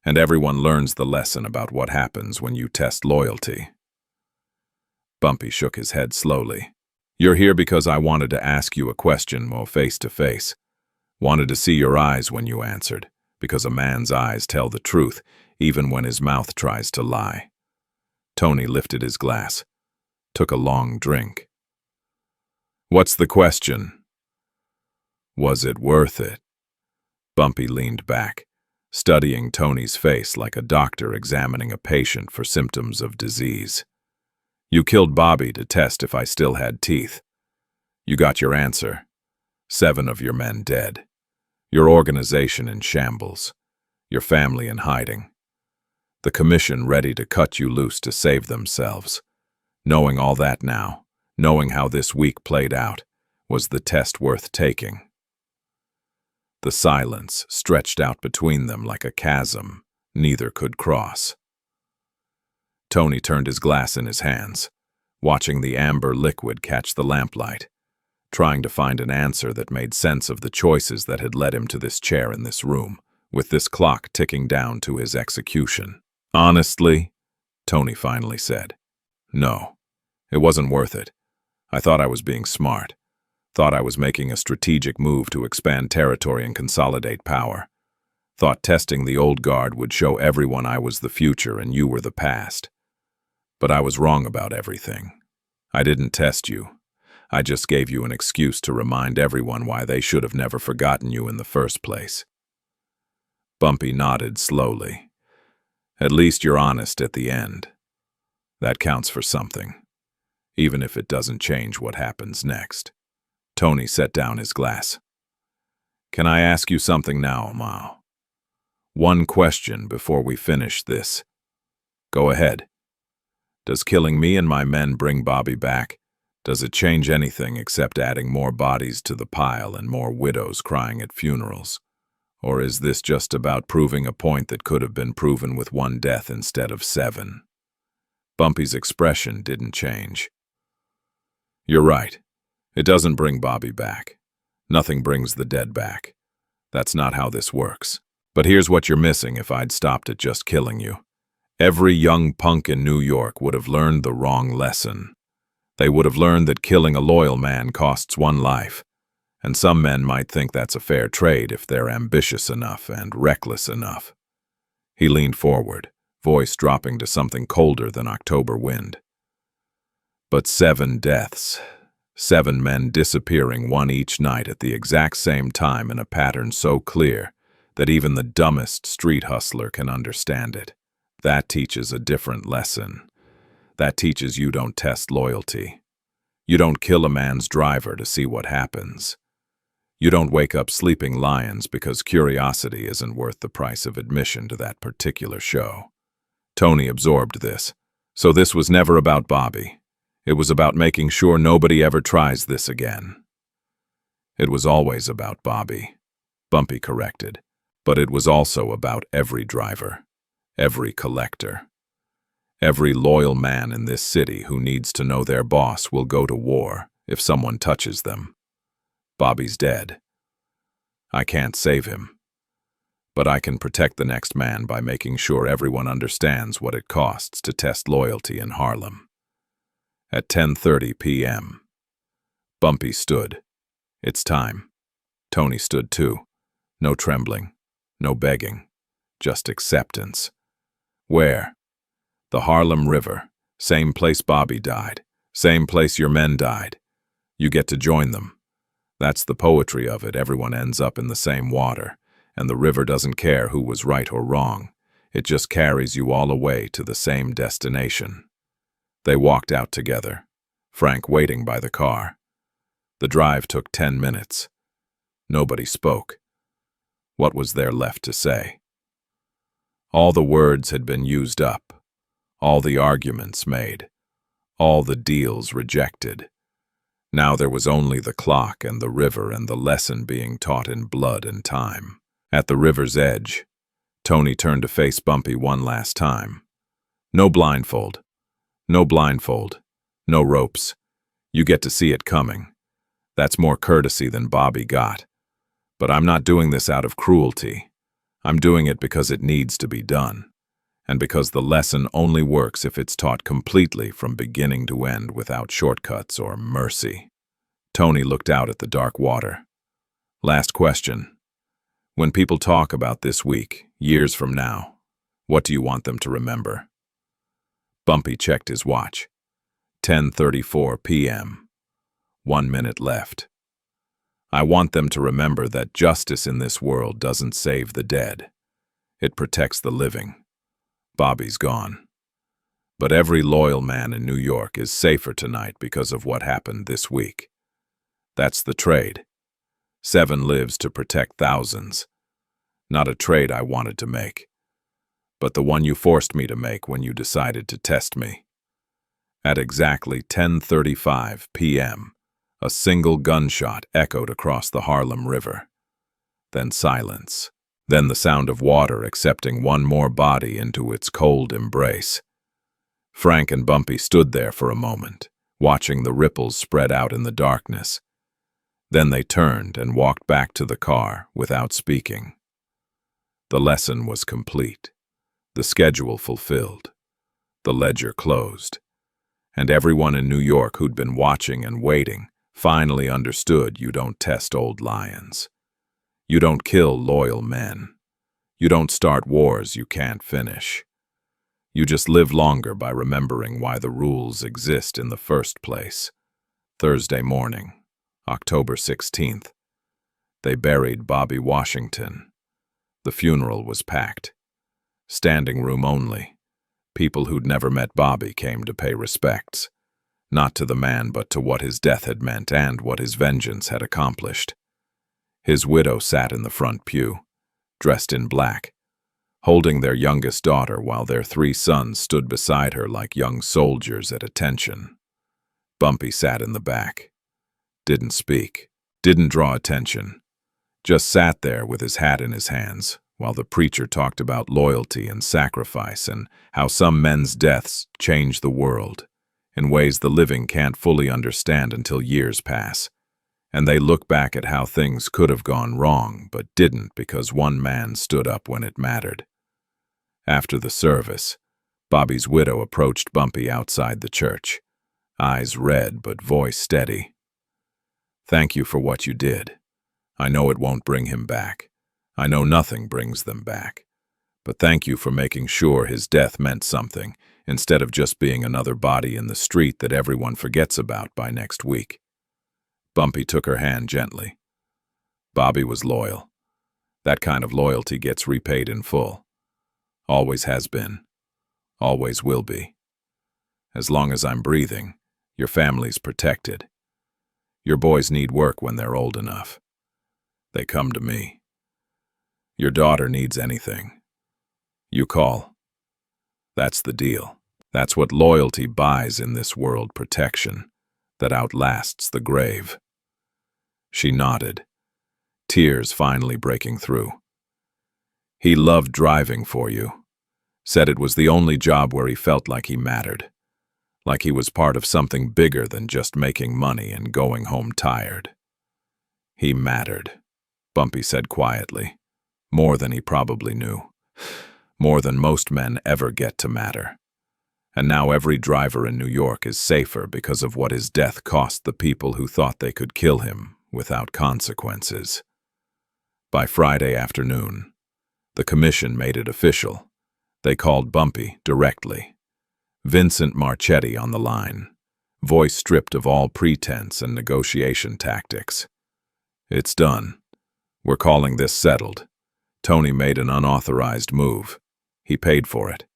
And everyone learns the lesson about what happens when you test loyalty. Bumpy shook his head slowly. You're here because I wanted to ask you a question, Mo, face to face. Wanted to see your eyes when you answered. because a man's eyes tell the truth even when his mouth tries to lie. Tony lifted his glass, took a long drink. "What's the question?" "Was it worth it?" Bumpy leaned back, studying Tony's face like a doctor examining a patient for symptoms of disease. "You killed Bobby to test if I still had teeth. You got your answer. 7 of your men dead. Your organization in shambles. Your family in hiding. The commission ready to cut you loose to save themselves. Knowing all that now, knowing how this week played out, was the test worth taking?" The silence stretched out between them like a chasm neither could cross. Tony turned his glass in his hands, watching the amber liquid catch the lamplight, trying to find an answer that made sense of the choices that had led him to this chair in this room, with this clock ticking down to his execution. "Honestly," Tony finally said, "no, it wasn't worth it. I thought I was being smart. Thought I was making a strategic move to expand territory and consolidate power. Thought testing the old guard would show everyone I was the future and you were the past. But I was wrong about everything. I didn't test you. I just gave you an excuse to remind everyone why they should have never forgotten you in the first place." Bumpy nodded slowly. "At least you're honest at the end. That counts for something, even if it doesn't change what happens next." Tony set down his glass. "Can I ask you something now, Mao? One question before we finish this." "Go ahead. Does killing me and my men bring Bobby back? Does it change anything except adding more bodies to the pile and more widows crying at funerals? Or is this just about proving a point that could have been proven with 1 death instead of 7? Bumpy's expression didn't change. "You're right. It doesn't bring Bobby back. Nothing brings the dead back. That's not how this works. But here's what you're missing if I'd stopped at just killing you. Every young punk in New York would have learned the wrong lesson. They would have learned that killing a loyal man costs 1 life, and some men might think that's a fair trade if they're ambitious enough and reckless enough." He leaned forward, voice dropping to something colder than October wind. "But 7 deaths. 7 men disappearing, 1 each night at the exact same time in a pattern so clear that even the dumbest street hustler can understand it. That teaches a different lesson. That teaches you don't test loyalty. You don't kill a man's driver to see what happens. You don't wake up sleeping lions because curiosity isn't worth the price of admission to that particular show." Tony absorbed this. So this was never about Bobby. It was about making sure nobody ever tries this again. "It was always about Bobby," Bumpy corrected. "But it was also about every driver, every collector. Every loyal man in this city who needs to know their boss will go to war if someone touches them. Bobby's dead. I can't save him. But I can protect the next man by making sure everyone understands what it costs to test loyalty in Harlem." At 10:30 p.m., Bumpy stood. "It's time." Tony stood too. No trembling, no begging, just acceptance. "Where?" "The Harlem River. Same place Bobby died. Same place your men died. You get to join them. That's the poetry of it. Everyone ends up in the same water, and the river doesn't care who was right or wrong. It just carries you all away to the same destination." They walked out together, Frank waiting by the car. The drive took 10 minutes. Nobody spoke. What was there left to say? All the words had been used up, all the arguments made, all the deals rejected. Now there was only the clock and the river and the lesson being taught in blood and time. At the river's edge, Tony turned to face Bumpy one last time. "No blindfold. No blindfold. No ropes. You get to see it coming. That's more courtesy than Bobby got. But I'm not doing this out of cruelty. I'm doing it because it needs to be done, and because the lesson only works if it's taught completely from beginning to end without shortcuts or mercy." Tony looked out at the dark water. "Last question. When people talk about this week, years from now, what do you want them to remember? Bumpy checked his watch. 10:34 p.m. 1 minute left. I want them to remember that justice in this world doesn't save the dead. It protects the living. Bobby's gone. But every loyal man in New York is safer tonight because of what happened this week. That's the trade. 7 lives to protect thousands. Not a trade I wanted to make, but the one you forced me to make when you decided to test me. At exactly 10:35 p.m., a single gunshot echoed across the Harlem River. Then silence. Then the sound of water accepting one more body into its cold embrace. Frank and Bumpy stood there for a moment, watching the ripples spread out in the darkness. Then they turned and walked back to the car without speaking. The lesson was complete, the schedule fulfilled, the ledger closed, and everyone in New York who'd been watching and waiting finally understood you don't test old lions. You don't kill loyal men. You don't start wars you can't finish. You just live longer by remembering why the rules exist in the first place. Thursday morning, October 16th. They buried Bobby Washington. The funeral was packed. Standing room only. People who'd never met Bobby came to pay respects. Not to the man, but to what his death had meant and what his vengeance had accomplished. His widow sat in the front pew, dressed in black, holding their youngest daughter while their 3 sons stood beside her like young soldiers at attention. Bumpy sat in the back. Didn't speak, didn't draw attention. Just sat there with his hat in his hands, while the preacher talked about loyalty and sacrifice and how some men's deaths change the world in ways the living can't fully understand until years pass. And they look back at how things could have gone wrong but didn't because one man stood up when it mattered. After the service, Bobby's widow approached Bumpy outside the church, eyes red but voice steady. "Thank you for what you did. I know it won't bring him back. I know nothing brings them back. But thank you for making sure his death meant something, instead of just being another body in the street that everyone forgets about by next week." Bumpy took her hand gently. Bobby was loyal. That kind of loyalty gets repaid in full. Always has been. Always will be. As long as I'm breathing, your family's protected. Your boys need work when they're old enough. They come to me. Your daughter needs anything. You call. That's the deal. That's what loyalty buys in this world, protection that outlasts the grave. She nodded, tears finally breaking through. He loved driving for you. Said it was the only job where he felt like he mattered. Like he was part of something bigger than just making money and going home tired. He mattered, Bumpy said quietly. More than he probably knew. More than most men ever get to matter. And now every driver in New York is safer because of what his death cost the people who thought they could kill him without consequences. By Friday afternoon, the commission made it official. They called Bumpy directly. Vincent Marchetti on the line, voice stripped of all pretense and negotiation tactics. "It's done. We're calling this settled. Tony made an unauthorized move. He paid for it.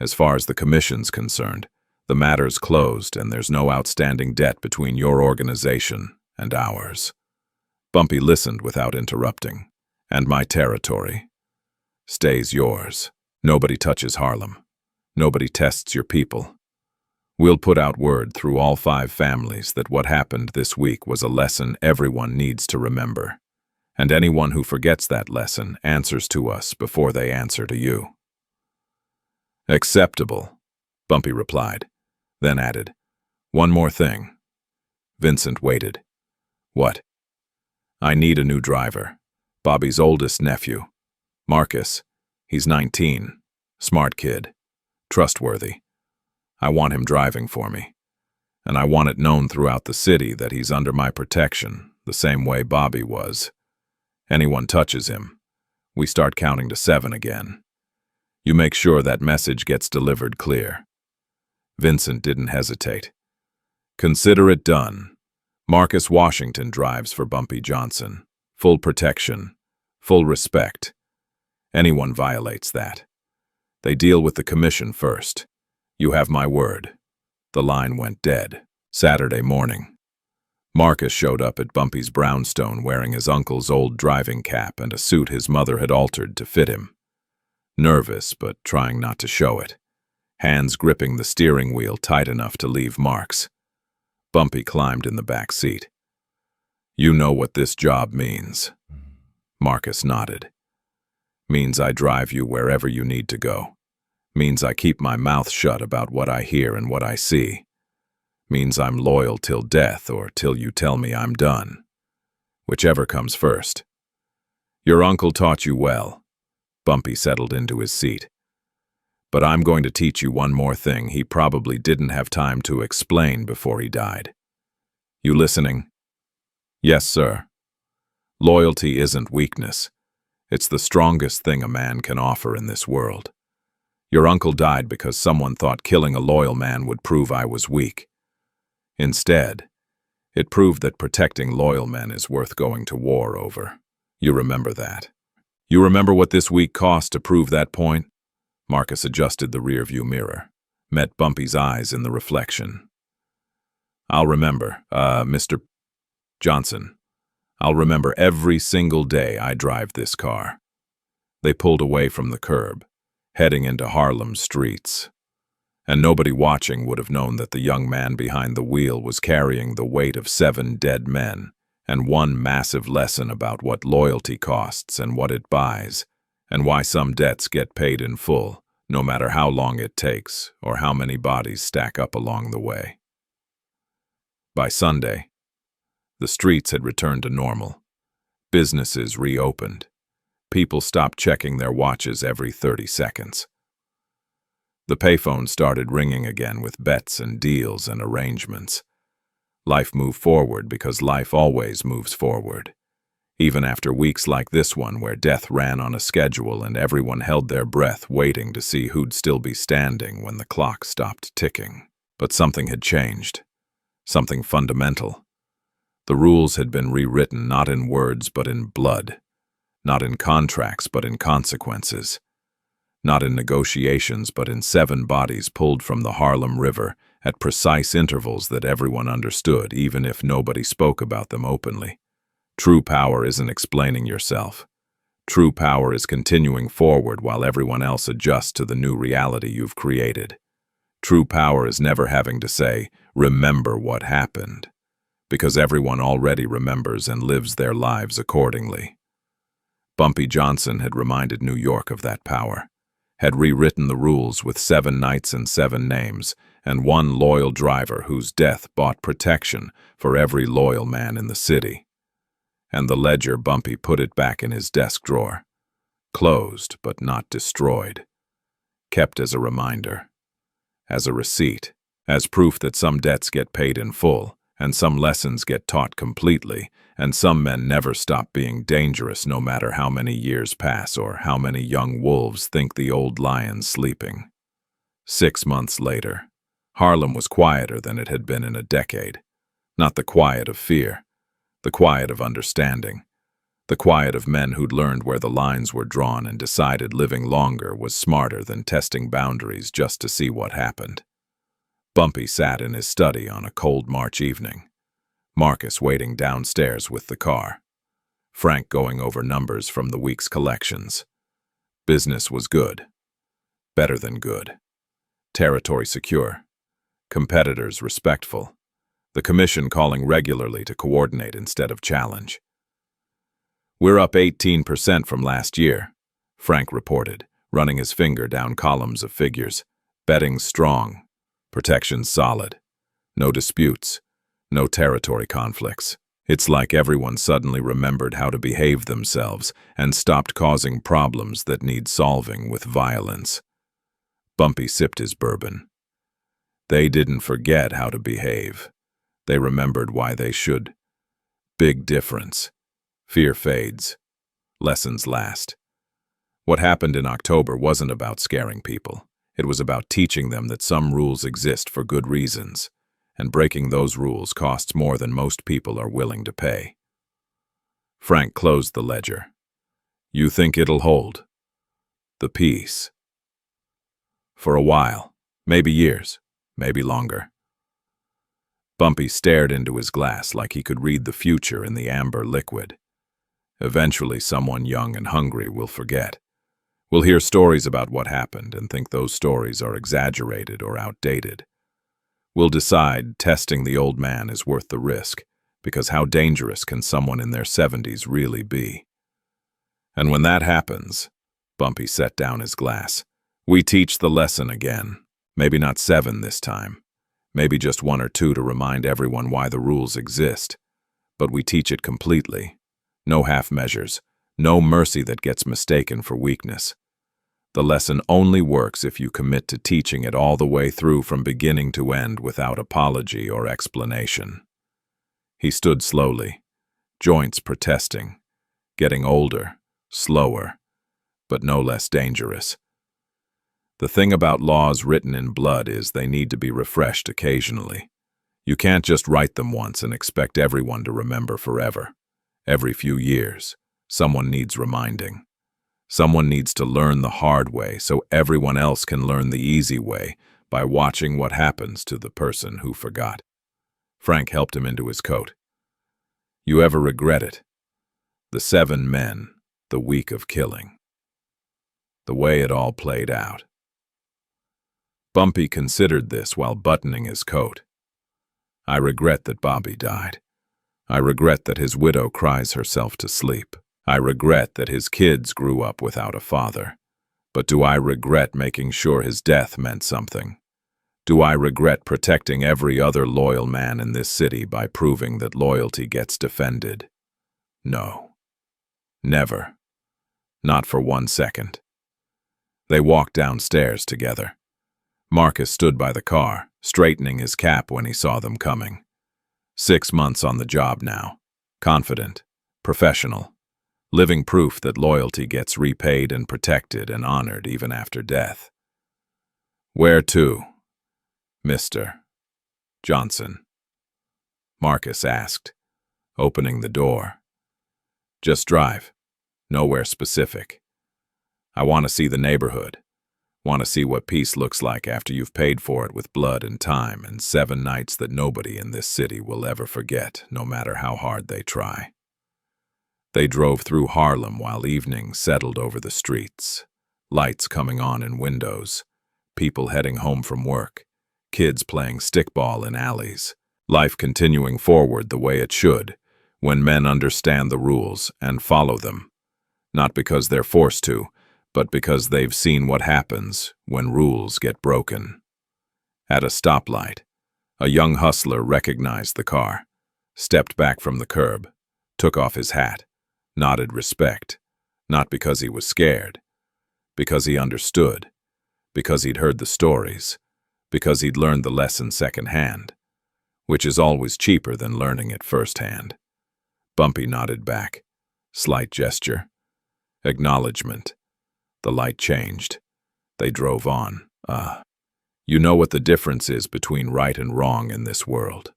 As far as the commission's concerned, the matter's closed and there's no outstanding debt between your organization and ours." Bumpy listened without interrupting. "And my territory stays yours. Nobody touches Harlem. Nobody tests your people. We'll put out word through all 5 families that what happened this week was a lesson everyone needs to remember. And anyone who forgets that lesson answers to us before they answer to you." "Acceptable," Bumpy replied, then added, "One more thing." Vincent waited. "What?" "I need a new driver. Bobby's oldest nephew. Marcus. He's 19. Smart kid. Trustworthy. I want him driving for me. And I want it known throughout the city that he's under my protection, the same way Bobby was. Anyone touches him, We start counting to 7 again. You make sure that message gets delivered clear. Vincent didn't hesitate. Consider it done. Marcus Washington drives for Bumpy Johnson. Full protection. Full respect. Anyone violates that. They deal with the commission first. You have my word. The line went dead. Saturday morning. Marcus showed up at Bumpy's brownstone wearing his uncle's old driving cap and a suit his mother had altered to fit him. Nervous, but trying not to show it. Hands gripping the steering wheel tight enough to leave marks. Bumpy climbed in the back seat. You know what this job means. Marcus nodded. Means I drive you wherever you need to go. Means I keep my mouth shut about what I hear and what I see. Means I'm loyal till death or till you tell me I'm done. Whichever comes first. Your uncle taught you well. Bumpy settled into his seat. But I'm going to teach you one more thing he probably didn't have time to explain before he died. You listening? Yes, sir. Loyalty isn't weakness. It's the strongest thing a man can offer in this world. Your uncle died because someone thought killing a loyal man would prove I was weak. Instead, it proved that protecting loyal men is worth going to war over. You remember that. You remember what this week cost to prove that point? Marcus adjusted the rearview mirror, met Bumpy's eyes in the reflection. I'll remember, Mr. Johnson. I'll remember every single day I drive this car. They pulled away from the curb, heading into Harlem's streets. And nobody watching would have known that the young man behind the wheel was carrying the weight of 7 dead men and one massive lesson about what loyalty costs and what it buys, and why some debts get paid in full, no matter how long it takes or how many bodies stack up along the way. By Sunday, the streets had returned to normal. Businesses reopened. People stopped checking their watches every 30 seconds. The payphone started ringing again with bets and deals and arrangements. Life moved forward because life always moves forward. Even after weeks like this one where death ran on a schedule and everyone held their breath waiting to see who'd still be standing when the clock stopped ticking. But something had changed. Something fundamental. The rules had been rewritten not in words but in blood. Not in contracts but in consequences. Not in negotiations, but in 7 bodies pulled from the Harlem River at precise intervals that everyone understood, even if nobody spoke about them openly. True power isn't explaining yourself. True power is continuing forward while everyone else adjusts to the new reality you've created. True power is never having to say, remember what happened, because everyone already remembers and lives their lives accordingly. Bumpy Johnson had reminded New York of that power. Had rewritten the rules with 7 nights and 7 names, and one loyal driver whose death bought protection for every loyal man in the city. And the ledger Bumpy put it back in his desk drawer. Closed, but not destroyed. Kept as a reminder. As a receipt. As proof that some debts get paid in full, and some lessons get taught completely, and some men never stop being dangerous no matter how many years pass or how many young wolves think the old lion's sleeping. 6 months later, Harlem was quieter than it had been in a decade. Not the quiet of fear, the quiet of understanding, the quiet of men who'd learned where the lines were drawn and decided living longer was smarter than testing boundaries just to see what happened. Bumpy sat in his study on a cold March evening. Marcus waiting downstairs with the car. Frank going over numbers from the week's collections. Business was good. Better than good. Territory secure. Competitors respectful. The commission calling regularly to coordinate instead of challenge. We're up 18% from last year, Frank reported, running his finger down columns of figures. Betting strong. Protection solid. No disputes. No territory conflicts. It's like everyone suddenly remembered how to behave themselves and stopped causing problems that need solving with violence. Bumpy sipped his bourbon. They didn't forget how to behave. They remembered why they should. Big difference. Fear fades. Lessons last. What happened in October wasn't about scaring people. It was about teaching them that some rules exist for good reasons, and breaking those rules costs more than most people are willing to pay. Frank closed the ledger. You think it'll hold? The peace. For a while, maybe years, maybe longer. Bumpy stared into his glass like he could read the future in the amber liquid. Eventually, someone young and hungry will forget. We'll hear stories about what happened and think those stories are exaggerated or outdated. We'll decide testing the old man is worth the risk, because how dangerous can someone in their 70s really be? And when that happens, Bumpy set down his glass, we teach the lesson again. Maybe not 7 this time. Maybe just 1 or 2 to remind everyone why the rules exist. But we teach it completely. No half measures. No mercy that gets mistaken for weakness. The lesson only works if you commit to teaching it all the way through from beginning to end without apology or explanation. He stood slowly, joints protesting, getting older, slower, but no less dangerous. The thing about laws written in blood is they need to be refreshed occasionally. You can't just write them once and expect everyone to remember forever. Every few years, someone needs reminding. Someone needs to learn the hard way so everyone else can learn the easy way by watching what happens to the person who forgot. Frank helped him into his coat. You ever regret it? The 7 men, the week of killing. The way it all played out. Bumpy considered this while buttoning his coat. I regret that Bobby died. I regret that his widow cries herself to sleep. I regret that his kids grew up without a father. But do I regret making sure his death meant something? Do I regret protecting every other loyal man in this city by proving that loyalty gets defended? No. Never. Not for 1 second. They walked downstairs together. Marcus stood by the car, straightening his cap when he saw them coming. 6 months on the job now. Confident. Professional. Living proof that loyalty gets repaid and protected and honored even after death. Where to, Mr. Johnson? Marcus asked, opening the door. Just drive. Nowhere specific. I want to see the neighborhood. Want to see what peace looks like after you've paid for it with blood and time and 7 nights that nobody in this city will ever forget, no matter how hard they try. They drove through Harlem while evening settled over the streets, lights coming on in windows, people heading home from work, kids playing stickball in alleys, life continuing forward the way it should, when men understand the rules and follow them, not because they're forced to, but because they've seen what happens when rules get broken. At a stoplight, a young hustler recognized the car, stepped back from the curb, took off his hat, nodded respect, not because he was scared, because he understood, because he'd heard the stories, because he'd learned the lesson secondhand, which is always cheaper than learning it firsthand. Bumpy nodded back, slight gesture, acknowledgement. The light changed. They drove on. You know what the difference is between right and wrong in this world?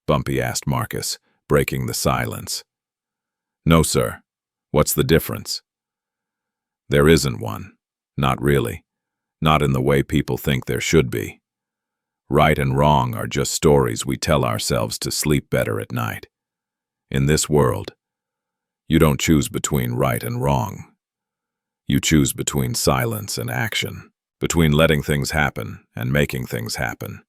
Bumpy asked Marcus, breaking the silence. No, sir. What's the difference? There isn't one. Not really. Not in the way people think there should be. Right and wrong are just stories we tell ourselves to sleep better at night. In this world, you don't choose between right and wrong. You choose between silence and action, between letting things happen and making things happen,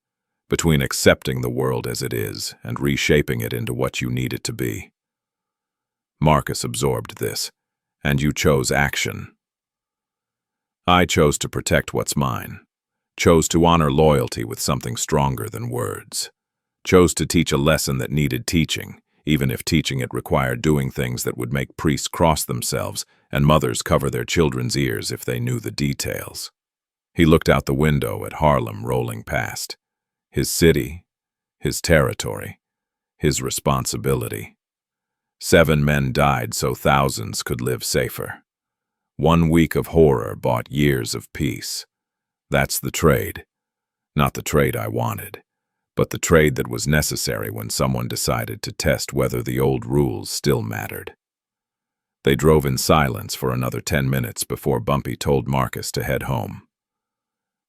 between accepting the world as it is and reshaping it into what you need it to be. Marcus absorbed this, and you chose action. I chose to protect what's mine, chose to honor loyalty with something stronger than words, chose to teach a lesson that needed teaching, even if teaching it required doing things that would make priests cross themselves and mothers cover their children's ears if they knew the details. He looked out the window at Harlem rolling past. His city, his territory, his responsibility. 7 men died so thousands could live safer. 1 week of horror bought years of peace. That's the trade. Not the trade I wanted, but the trade that was necessary when someone decided to test whether the old rules still mattered. They drove in silence for another 10 minutes before Bumpy told Marcus to head home.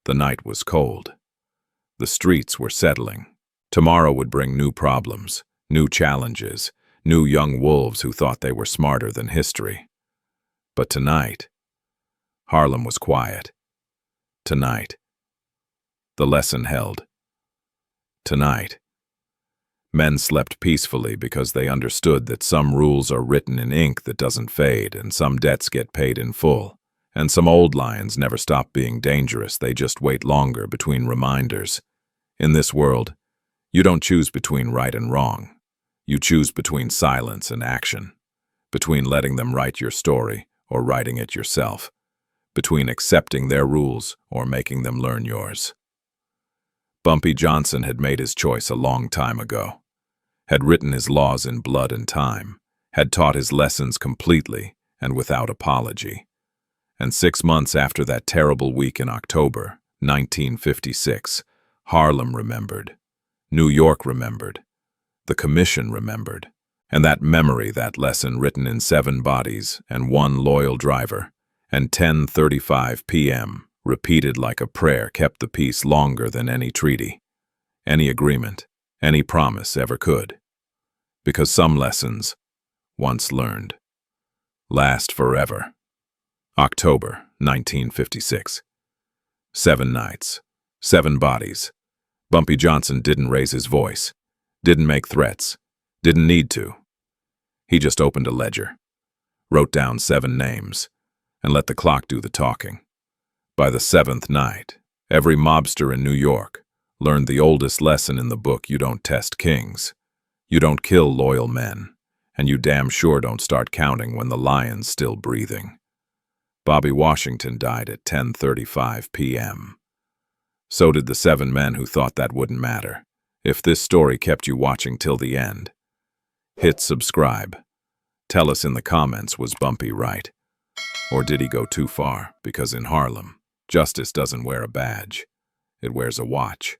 The night was cold. The streets were settling. Tomorrow would bring new problems, new challenges, new young wolves who thought they were smarter than history. But tonight, Harlem was quiet. Tonight, the lesson held. Tonight, men slept peacefully because they understood that some rules are written in ink that doesn't fade, and some debts get paid in full, and some old lions never stop being dangerous, they just wait longer between reminders. In this world, you don't choose between right and wrong. You choose between silence and action, between letting them write your story or writing it yourself, between accepting their rules or making them learn yours. Bumpy Johnson had made his choice a long time ago, had written his laws in blood and time, had taught his lessons completely and without apology. And 6 months after that terrible week in October 1956, Harlem remembered, New York remembered, the Commission remembered, and that memory, that lesson written in 7 bodies and 1 loyal driver, and 10:35 p.m., repeated like a prayer, kept the peace longer than any treaty, any agreement, any promise ever could. Because some lessons, once learned, last forever. October 1956. 7 nights, 7 bodies. Bumpy Johnson didn't raise his voice, didn't make threats, didn't need to. He just opened a ledger, wrote down 7 names, and let the clock do the talking. By the 7th night, every mobster in New York learned the oldest lesson in the book: you don't test kings, you don't kill loyal men, and you damn sure don't start counting when the lion's still breathing. Bobby Washington died at 10:35 p.m. So did the 7 men who thought that wouldn't matter. If this story kept you watching till the end, hit subscribe. Tell us in the comments, was Bumpy right? Or did he go too far? Because in Harlem, justice doesn't wear a badge, it wears a watch.